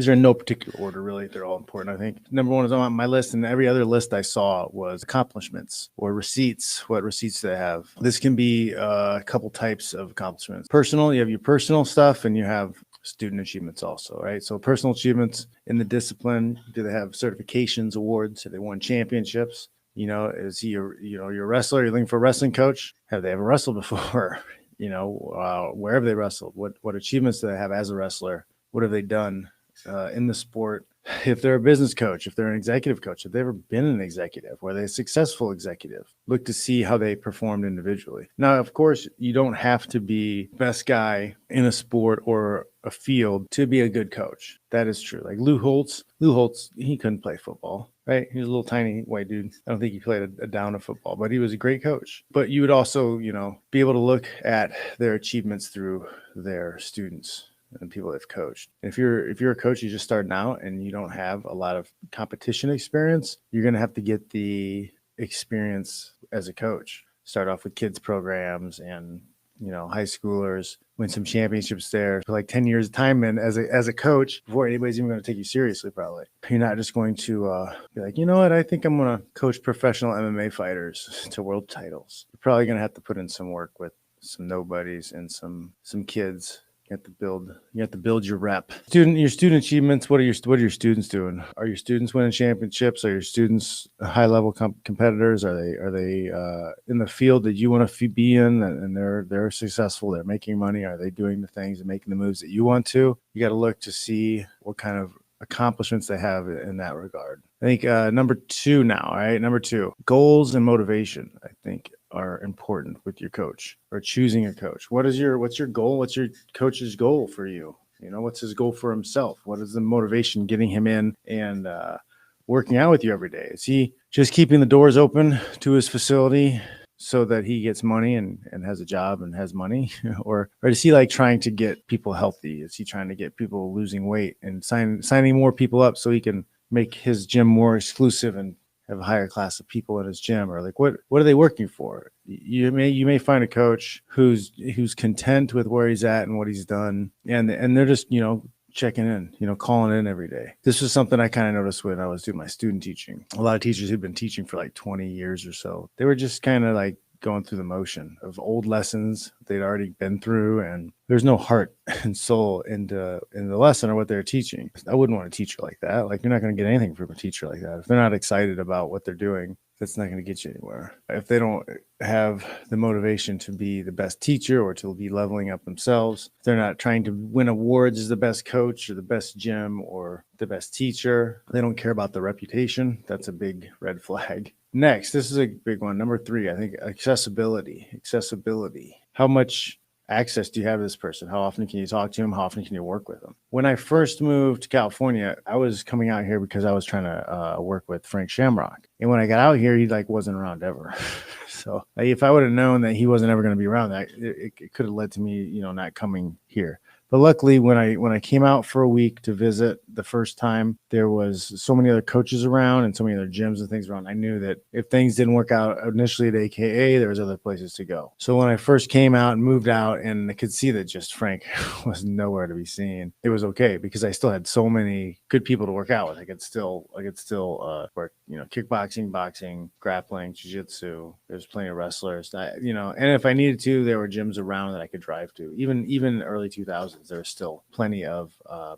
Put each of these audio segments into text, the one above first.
These are in no particular order, really. They're all important, I think. Number one is on my list, and every other list I saw was accomplishments or receipts. What receipts do they have? This can be a couple types of accomplishments. Personal, you have your personal stuff, and you have student achievements also, right? So personal achievements in the discipline. Do they have certifications, awards? Have they won championships? Is he you're a wrestler? You're looking for a wrestling coach? Have they ever wrestled before? Where have they wrestled? What achievements do they have as a wrestler? What have they done in the sport? If they're a business coach, if they're an executive coach, have they ever been an executive? Were they a successful executive? Look to see how they performed individually. Now, of course, you don't have to be best guy in a sport or a field to be a good coach. That is true. Like Lou Holtz, he couldn't play football, right? He was a little tiny white dude. I don't think he played a down of football, but he was a great coach. But you would also, be able to look at their achievements through their students and people they've coached. If you're a coach, you just starting out and you don't have a lot of competition experience, you're going to have to get the experience as a coach. Start off with kids programs and high schoolers, win some championships there for like 10 years of time. And as a coach, before anybody's even going to take you seriously, probably you're not just going to be like, I think I'm going to coach professional MMA fighters to world titles. You're probably going to have to put in some work with some nobodies and some kids. You have to build your rep. Your student achievements. What are your students doing? Are your students winning championships? Are your students high level competitors? Are they in the field that you want to be in, and they're successful? They're making money. Are they doing the things and making the moves that you want to? You got to look to see what kind of accomplishments they have in that regard. I think number two now, right? Number two, goals and motivation, I think, are important with your coach or choosing a coach. What's your goal? What's your coach's goal for you? What's his goal for himself? What is the motivation getting him in and working out with you every day? Is he just keeping the doors open to his facility so that he gets money and has a job and has money? or is he like trying to get people healthy? Is he trying to get people losing weight and signing more people up so he can make his gym more exclusive and have a higher class of people in his gym? Or like, what are they working for? You may find a coach who's content with where he's at and what he's done. And they're just, checking in, calling in every day. This was something I kind of noticed when I was doing my student teaching. A lot of teachers who'd been teaching for like 20 years or so, they were just kind of like going through the motion of old lessons they'd already been through, and there's no heart and soul in the lesson or what they're teaching. I wouldn't want a teacher like that. Like, you're not going to get anything from a teacher like that. If they're not excited about what they're doing, that's not going to get you anywhere. If they don't have the motivation to be the best teacher or to be leveling up themselves, if they're not trying to win awards as the best coach or the best gym or the best teacher, they don't care about the reputation, that's a big red flag. Next, this is a big one. Number 3, I think accessibility. How much access do you have to this person? How often can you talk to him? How often can you work with him? When I first moved to California, I was coming out here because I was trying to work with Frank Shamrock. And when I got out here, he wasn't around ever. So if I would have known that he wasn't ever going to be around, that it could have led to me, not coming here. But luckily, when I came out for a week to visit the first time, there was so many other coaches around and so many other gyms and things around. I knew that if things didn't work out initially at AKA, there was other places to go. So when I first came out and moved out, and I could see that just Frank was nowhere to be seen, it was okay because I still had so many good people to work out with. I could still work, kickboxing, boxing, grappling, jiu-jitsu. There's plenty of wrestlers, and if I needed to, there were gyms around that I could drive to. Even early 2000s. There was still plenty of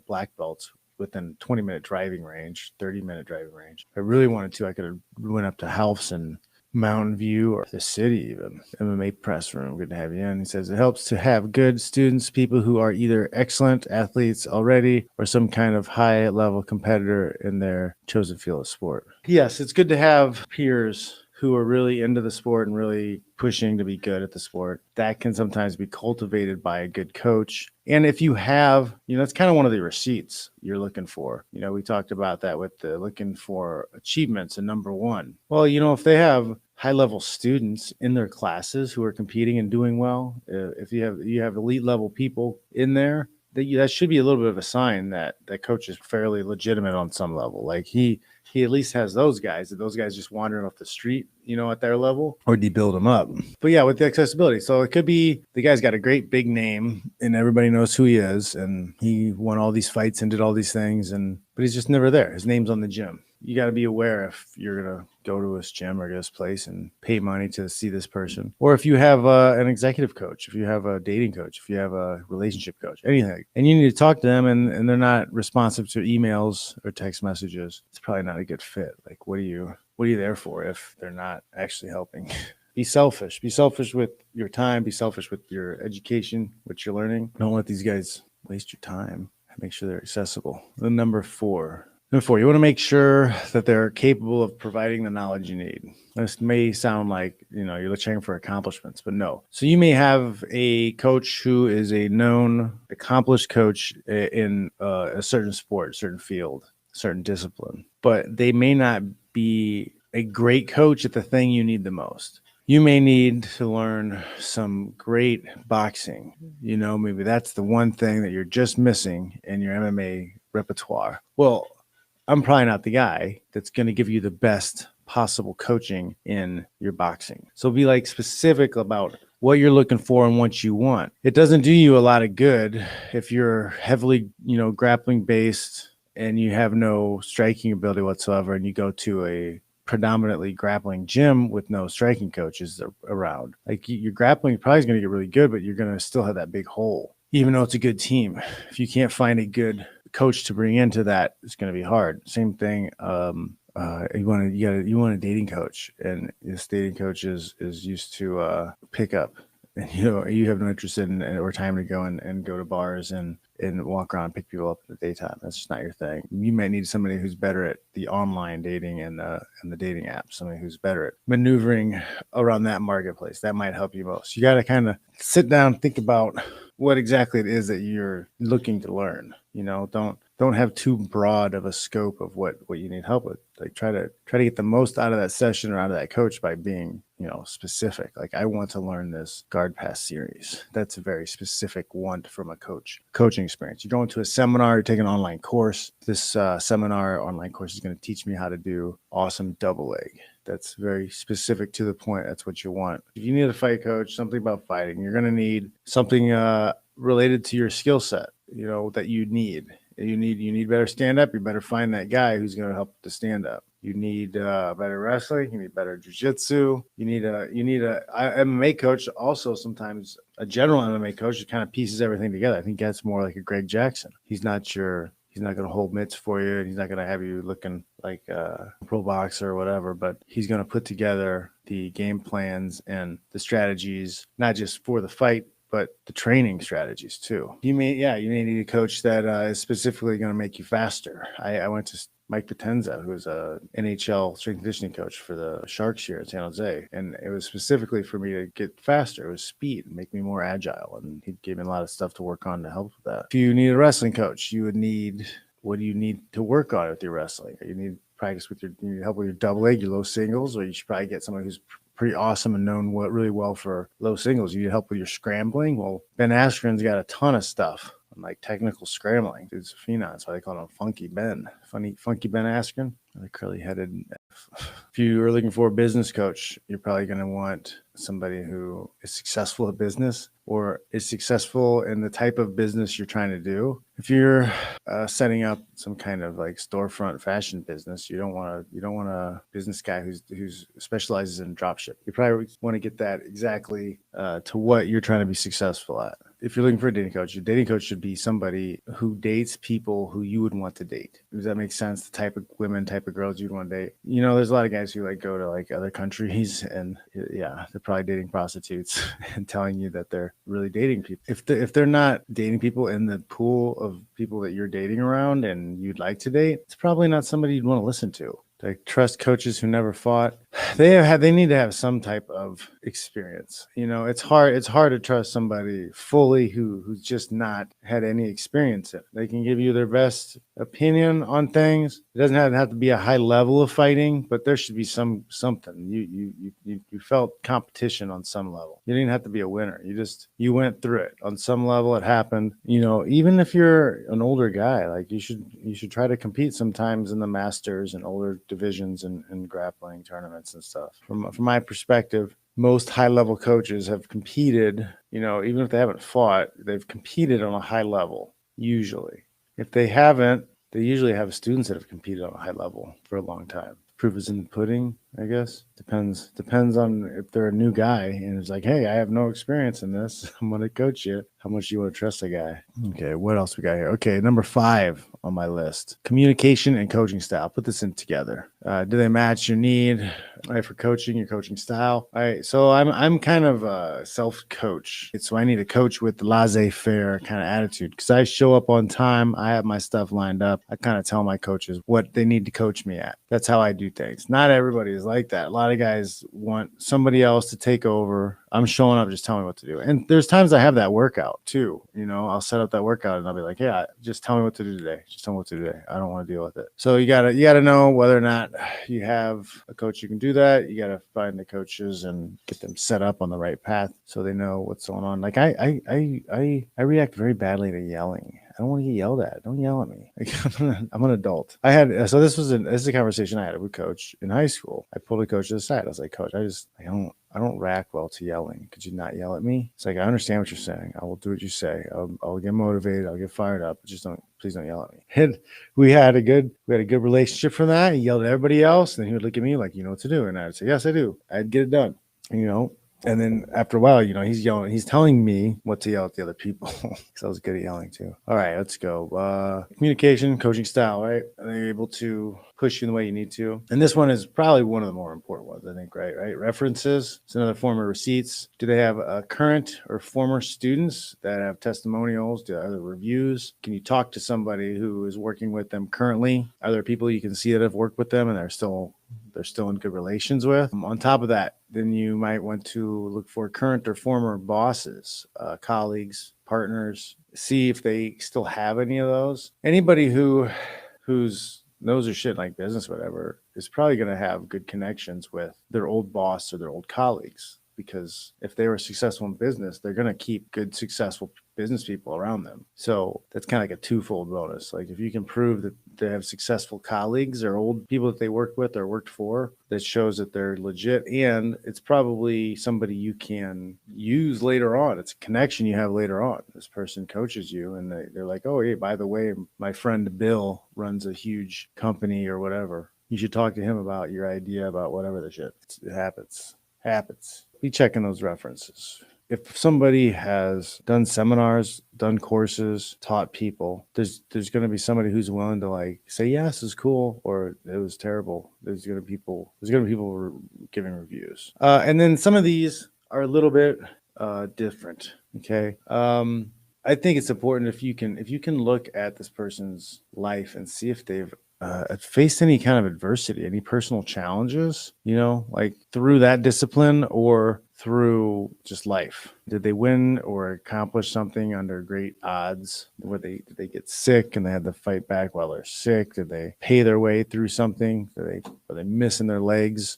black belts within 20-minute driving range, 30-minute driving range. If I really wanted to, I could have went up to Half's and Mountain View or the city even. MMA press room, good to have you in. He says it helps to have good students, people who are either excellent athletes already or some kind of high-level competitor in their chosen field of sport. Yes, it's good to have peers who are really into the sport and really pushing to be good at the sport. That can sometimes be cultivated by a good coach. And if you have, that's kind of one of the receipts you're looking for. We talked about that with the looking for achievements and number 1. Well, if they have high-level students in their classes who are competing and doing well, if you have elite level people in there, that should be a little bit of a sign that that coach is fairly legitimate on some level. Like he at least has those guys, that those guys just wandering off the street, at their level, or do you build them up? But yeah, with the accessibility. So it could be the guy's got a great big name and everybody knows who he is. And he won all these fights and did all these things. But he's just never there. His name's on the gym. You got to be aware if you're going to go to his gym or this place and pay money to see this person. Or if you have an executive coach, if you have a dating coach, if you have a relationship coach, anything, and you need to talk to them and they're not responsive to emails or text messages, it's probably not a good fit. Like, what are you there for if they're not actually helping? Be selfish. Be selfish with your time. Be selfish with your education, what you're learning. Don't let these guys waste your time. Make sure they're accessible. Then number four, you want to make sure that they're capable of providing the knowledge you need. This may sound like, you're checking for accomplishments, but no. So you may have a coach who is a known, accomplished coach in a certain sport, certain field, certain discipline, but they may not be a great coach at the thing you need the most. You may need to learn some great boxing. Maybe that's the one thing that you're just missing in your MMA repertoire. Well, I'm probably not the guy that's going to give you the best possible coaching in your boxing. So be specific about what you're looking for and what you want. It doesn't do you a lot of good if you're heavily, grappling based and you have no striking ability whatsoever, and you go to a predominantly grappling gym with no striking coaches around. Your grappling probably is going to get really good, but you're going to still have that big hole, even though it's a good team. If you can't find a good coach to bring into that, it's going to be hard. Same thing. You want a dating coach, and this dating coach is used to pick up, and you have no interest in or time to go and go to bars and walk around and pick people up in the daytime. That's just not your thing. You might need somebody who's better at the online dating and the dating apps, somebody who's better at maneuvering around that marketplace. That might help you most. You got to kind of sit down, think about what exactly it is that you're looking to learn. Don't have too broad of a scope of what you need help with. Try to get the most out of that session or out of that coach by being, specific. I want to learn this guard pass series. That's a very specific want from a coaching experience. You're going to a seminar, you're taking an online course. This seminar online course is going to teach me how to do awesome double leg. That's very specific to the point. That's what you want. If you need a fight coach, something about fighting, you're going to need something related to your skill set, that you need. You need better stand up. You better find that guy who's going to help to stand up. You need better wrestling. You need better jiu-jitsu. You need a MMA coach. Also, sometimes a general MMA coach that kind of pieces everything together. I think that's more like a Greg Jackson. He's not going to hold mitts for you, and he's not going to have you looking like a pro boxer or whatever, but he's going to put together the game plans and the strategies, not just for the fight, but the training strategies too. You may need a coach that is specifically going to make you faster. I went to Mike Potenza, who's a NHL strength and conditioning coach for the Sharks here in San Jose. And it was specifically for me to get faster. It was speed, make me more agile. And he gave me a lot of stuff to work on to help with that. If you need a wrestling coach, what do you need to work on with your wrestling? You need practice you need help with your double leg, your low singles, or you should probably get somebody who's pretty awesome and known really well for low singles. You need help with your scrambling. Well, Ben Askren's got a ton of stuff on technical scrambling. Dude's a phenom. That's why they call him Funky Ben. Funky Ben Askren. The curly-headed. If you are looking for a business coach, you're probably going to want somebody who is successful at business or is successful in the type of business you're trying to do. If you're setting up some kind of storefront fashion business, you don't want a business guy who's specializes in dropship. You probably want to get that exactly to what you're trying to be successful at. If you're looking for a dating coach, your dating coach should be somebody who dates people who you would want to date. Does that make sense? The type of women, type of girls you'd want to date. There's a lot of guys who go to other countries and they're probably dating prostitutes and telling you that they're really dating people. If they're not dating people in the pool of people that you're dating around and you'd like to date, it's probably not somebody you'd want to listen to. Trust coaches who never fought. they need to have some type of experience. It's hard to trust somebody fully who's just not had any experience in it. They can give you their best opinion on things. It doesn't have to be a high level of fighting, but there should be something. You felt competition on some level. You didn't have to be a winner. You went through it on some level. It happened. Even if you're an older guy, like you should try to compete sometimes in the masters and older divisions and grappling tournaments and stuff. From my perspective, most high-level coaches have competed, even if they haven't fought, they've competed on a high level, usually. If they haven't, they usually have students that have competed on a high level for a long time. Proof is in the pudding, I guess. Depends on if they're a new guy and it's like, hey, I have no experience in this. I'm going to coach you. How much do you want to trust a guy? Okay, what else we got here? Okay, number 5 on my list. Communication and coaching style. Put this in together. Do they match your need, right, for coaching, your coaching style? All right, so I'm kind of a self-coach. So I need a coach with the laissez-faire kind of attitude because I show up on time. I have my stuff lined up. I kind of tell my coaches what they need to coach me at. That's how I do things. Not everybody is like that. A lot of guys want somebody else to take over. I'm showing up, just tell me what to do. And there's times I have that workout too. I'll set up that workout and I'll be like, yeah, just tell me what to do today. Just tell me what to do today. I don't want to deal with it. So you gotta know whether or not you have a coach who can do that. You gotta find the coaches and get them set up on the right path so they know what's going on. Like I react very badly to yelling. I don't want to get yelled at. Don't yell at me. I'm an adult. This is a conversation I had with coach in high school. I pulled a coach to the side. I was like, Coach, I don't react well to yelling. Could you not yell at me? It's like, I understand what you're saying. I will do what you say. I'll get motivated. I'll get fired up. But please don't yell at me. And we had a good relationship from that. He yelled at everybody else. And then he would look at me like, you know what to do. And I'd say, yes, I do. I'd get it done, And then after a while, he's yelling. He's telling me what to yell at the other people because I was good at yelling too. All right, let's go. Communication, coaching style, right? Are they able to push you in the way you need to? And this one is probably one of the more important ones, I think, right? References. It's another form of receipts. Do they have current or former students that have testimonials? Do other reviews? Can you talk to somebody who is working with them currently? Are there people you can see that have worked with them and they're still in good relations with? On top of that, then you might want to look for current or former bosses, colleagues, partners, see if they still have any of those. Anybody who's knows their shit like business, whatever, is probably going to have good connections with their old boss or their old colleagues. Because if they were successful in business, they're going to keep good, successful business people around them. So that's kind of like a twofold bonus. Like if you can prove that they have successful colleagues or old people that they worked with or worked for, that shows that they're legit. And it's probably somebody you can use later on. It's a connection you have later on. This person coaches you and they're like, oh, hey, by the way, my friend Bill runs a huge company or whatever. You should talk to him about your idea about whatever the shit. It happens. Be checking those references. If somebody has done seminars, done courses, taught people, there's going to be somebody who's willing to like say, yes, this is cool, or it was terrible. There's going to be people giving reviews. And then some of these are a little bit different. Okay. I think it's important if you can look at this person's life and see if they've faced any kind of adversity, any personal challenges, like through that discipline or through just life. Did they win or accomplish something under great odds? Did they get sick and they had to fight back while they're sick? Did they pay their way through something? Were they missing their legs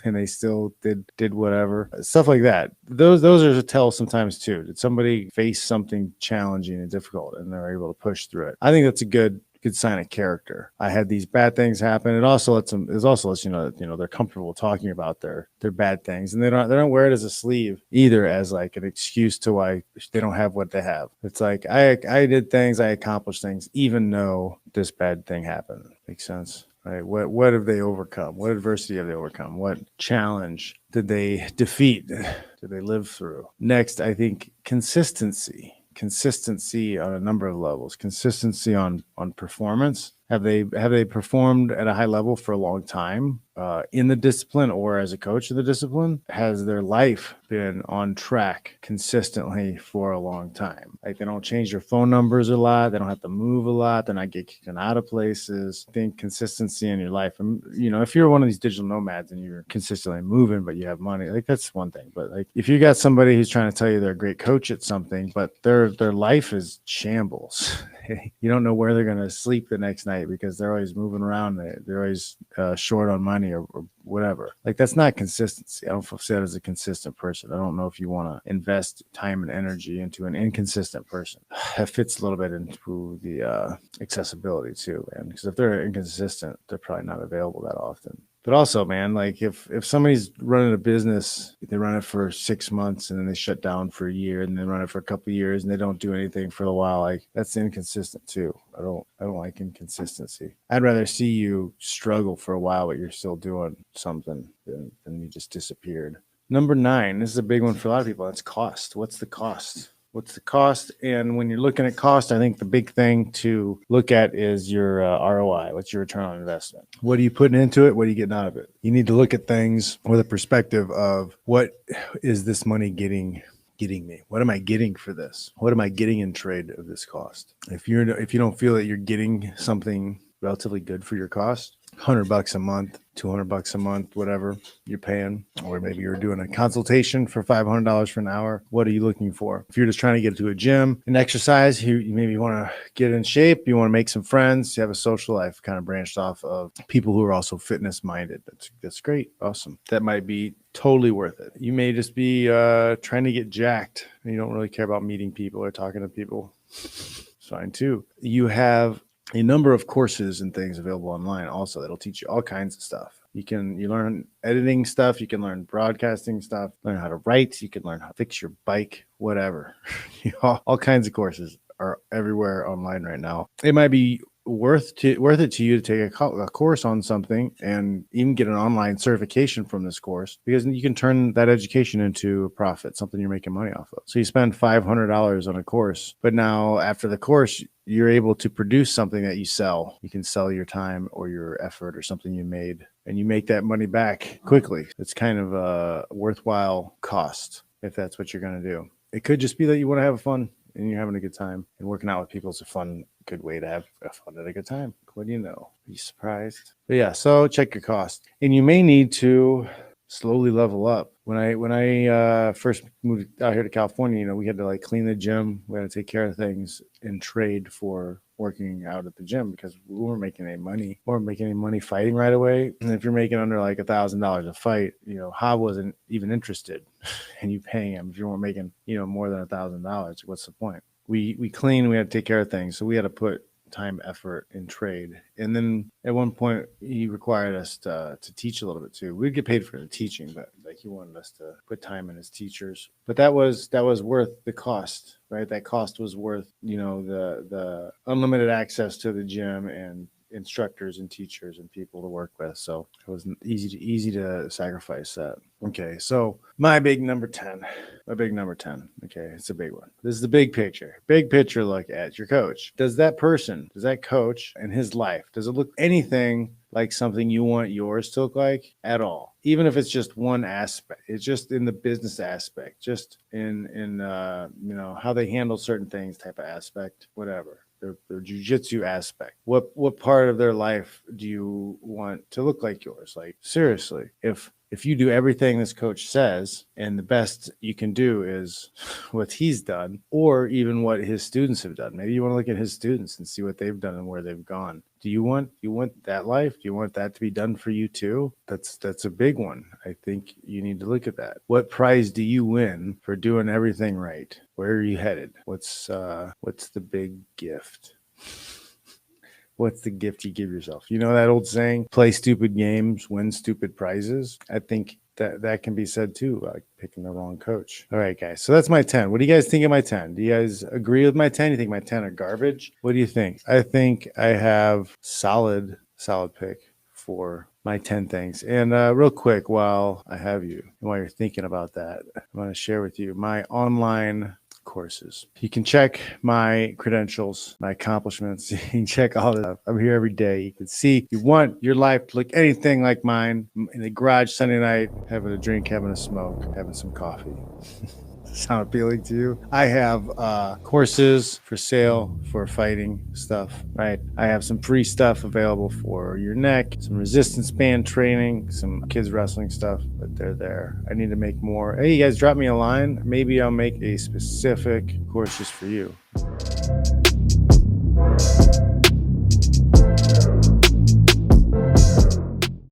and they still did whatever? Stuff like that. Those are to tell sometimes too. Did somebody face something challenging and difficult and they're able to push through it? I think that's a good sign of character. I had these bad things happen. It also lets you know they're comfortable talking about their bad things, and they don't wear it as a sleeve either, as like an excuse to why they don't have what they have. It's like I did things, I accomplished things, even though this bad thing happened. Makes sense, right? What have they overcome? What adversity have they overcome? What challenge did they defeat? Did they live through? Next, I think consistency on a number of levels. Consistency on performance. Have they performed at a high level for a long time? in the discipline or as a coach of the discipline, has their life been on track consistently for a long time. Like they don't change their phone numbers a lot. They don't have to move a lot. They're not getting kicked out of places. I think consistency in your life. And, if you're one of these digital nomads and you're consistently moving, but you have money, like that's one thing. But like if you got somebody who's trying to tell you they're a great coach at something, but their life is shambles. You don't know where they're going to sleep the next night because they're always moving around. They're always short on money or whatever. Like that's not consistency. I don't see that as a consistent person. I don't know if you want to invest time and energy into an inconsistent person. That fits a little bit into the accessibility too, man. Because if they're inconsistent, they're probably not available that often. But also, man, like if somebody's running a business, they run it for 6 months and then they shut down for a year and then run it for a couple of years and they don't do anything for a while, like that's inconsistent too. I don't like inconsistency. I'd rather see you struggle for a while, but you're still doing something than you just disappeared. Number 9, this is a big one for a lot of people. That's cost. What's the cost? What's the cost? And when you're looking at cost, I think the big thing to look at is your ROI. What's your return on investment? What are you putting into it? What are you getting out of it? You need to look at things with a perspective of what is this money getting me? What am I getting for this? What am I getting in trade of this cost? If you don't feel that you're getting something relatively good for your cost, $100 a month, $200 a month, whatever you're paying, or maybe you're doing a consultation for $500 for an hour. What are you looking for? If you're just trying to get to a gym and exercise, you maybe want to get in shape, you want to make some friends, you have a social life kind of branched off of people who are also fitness minded. That's great. Awesome. That might be totally worth it. You may just be trying to get jacked and you don't really care about meeting people or talking to people. It's fine too. You have a number of courses and things available online also that'll teach you all kinds of stuff. You learn editing stuff, you can learn broadcasting stuff, learn how to write, you can learn how to fix your bike, whatever. All kinds of courses are everywhere online right now. It might be worth it to you to take a course on something and even get an online certification from this course, because you can turn that education into a profit, something you're making money off of. So you spend $500 on a course, but now after the course, you're able to produce something that you sell. You can sell your time or your effort or something you made, and you make that money back quickly. It's kind of a worthwhile cost if that's what you're going to do. It could just be that you want to have fun and you're having a good time, and working out with people is a good way to have fun at a good time. What do you know? Are you surprised? But yeah, so check your cost, and you may need to slowly level up. When I first moved out here to California, we had to clean the gym. We had to take care of things in trade for working out at the gym because we weren't making any money. We weren't making any money fighting right away. And if you're making under $1,000 a fight, Hob wasn't even interested in you paying him. If you weren't making, more than $1,000, what's the point? We cleaned, we had to take care of things. So we had to put time, effort in trade. And then at one point he required us to teach a little bit too. We'd get paid for the teaching, but he wanted us to put time in as teachers. But that was worth the cost, right? That cost was worth, the unlimited access to the gym and instructors and teachers and people to work with. So it was easy to sacrifice that. Okay, so my big number 10. Okay, it's a big one. This is the big picture. Big picture look at your coach. Does that coach and his life, does it look anything like something you want yours to look like at all? Even if it's just one aspect, it's just in the business aspect, just in how they handle certain things type of aspect, whatever. Their jiu-jitsu aspect. What part of their life do you want to look like yours? Like seriously, if you do everything this coach says and the best you can do is what he's done or even what his students have done, maybe you want to look at his students and see what they've done and where they've gone. Do you want that life? Do you want that to be done for you too? That's a big one. I think you need to look at that. What prize do you win for doing everything right? Where are you headed? What's the big gift? What's the gift you give yourself? You know that old saying, play stupid games, win stupid prizes? I think that can be said too, like picking the wrong coach. All right, guys. So that's my 10. What do you guys think of my 10? Do you guys agree with my 10? You think my 10 are garbage? What do you think? I think I have solid pick for my 10 things. And real quick, while I have you, and while you're thinking about that, I'm going to share with you my online courses. You can check my credentials, my accomplishments. You can check all that. I'm here every day. You can see you want your life to look anything like mine. In the garage Sunday night, having a drink, having a smoke, having some coffee. Sound appealing to you? I have courses for sale for fighting stuff, right? I have some free stuff available for your neck, some resistance band training, some kids wrestling stuff, but they're there. I need to make more. Hey, you guys drop me a line. Maybe I'll make a specific course just for you.